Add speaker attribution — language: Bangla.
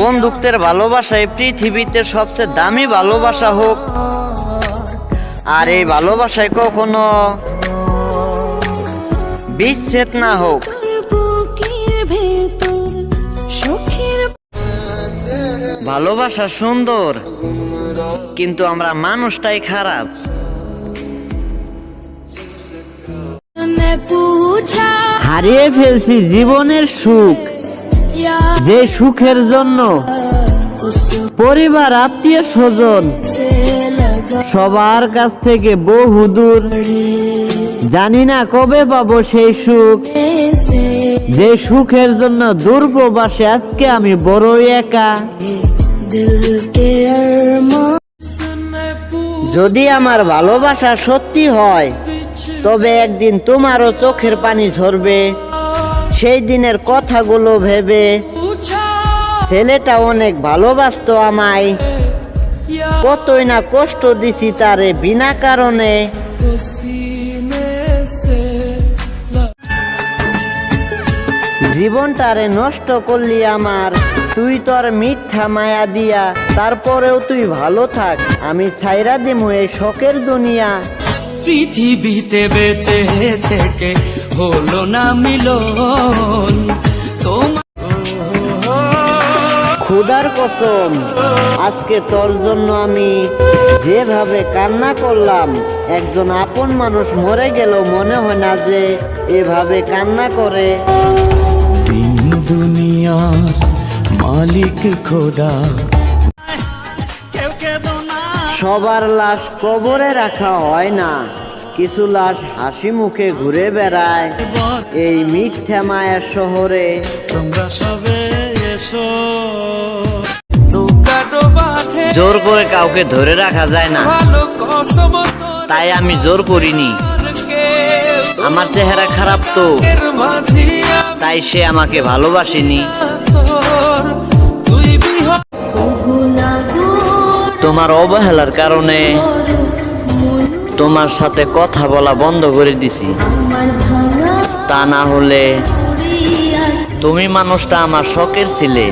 Speaker 1: বন্ধুত্বের ভালোবাসায় পৃথিবীতে সবচেয়ে দামি ভালোবাসা হোক, আর এই ভালোবাসায় কখনো বিচ্ছেদ না হোক। ভালোবাসা সুন্দর, কিন্তু আমরা মানুষটাই খারাপ। হারিয়ে ফেলছি জীবনের সুখ, যে সুখের জন্য পরিবার, আত্মীয় স্বজন সবার কাছ থেকে বহু দূর। জানি না কবে পাবো সেই সুখ, যে সুখের জন্য দূর প্রবাসে আজকে আমি বড়ই একা। যদি আমার ভালোবাসা সত্যি হয়, তবে একদিন তোমারও চোখের পানি ঝরবে সেই দিনের কথাগুলো ভেবে। ছেলেটা অনেক ভালোবাসতো আমায়, কতই না কষ্ট দিছি তারে বিনা কারণে। জীবনটারে নষ্ট করলি আমার, তুই তোর মিথ্যা মায়া দিয়া। তারপরেও তুই ভালো থাক, আমি ছাইরা দিমু এই শখের দুনিয়া।
Speaker 2: পৃথিবীতে বেঁচে থেকে হলো না মিলন তোমার।
Speaker 1: খোদার কসম, আজকে তোর জন্য আমি যেভাবে কান্না করলাম, একজন আপন মানুষ মরে গেল মনে হয় না যে এভাবে কান্না করে।
Speaker 2: দুনিয়ার মালিক খোদা,
Speaker 1: সবার লাশ কবরে রাখা হয় না, কিছু লাশ হাসি মুখে ঘুরে বেড়ায় এই মিথ্যা মায়ের শহরে।
Speaker 2: তোমরা সবে এসো।
Speaker 1: জোর করে কাউকে ধরে রাখা যায় না, তাই আমি জোর করিনি। আমার চেহারা খারাপ তো, তাই সে আমাকে ভালোবাসেনি। তোমার অবহেলার কারণে তোমার সাথে কথা বলা বন্ধ করে দিছি। তা না হলে তুমি মানুষটা আমার শখের ছিলে।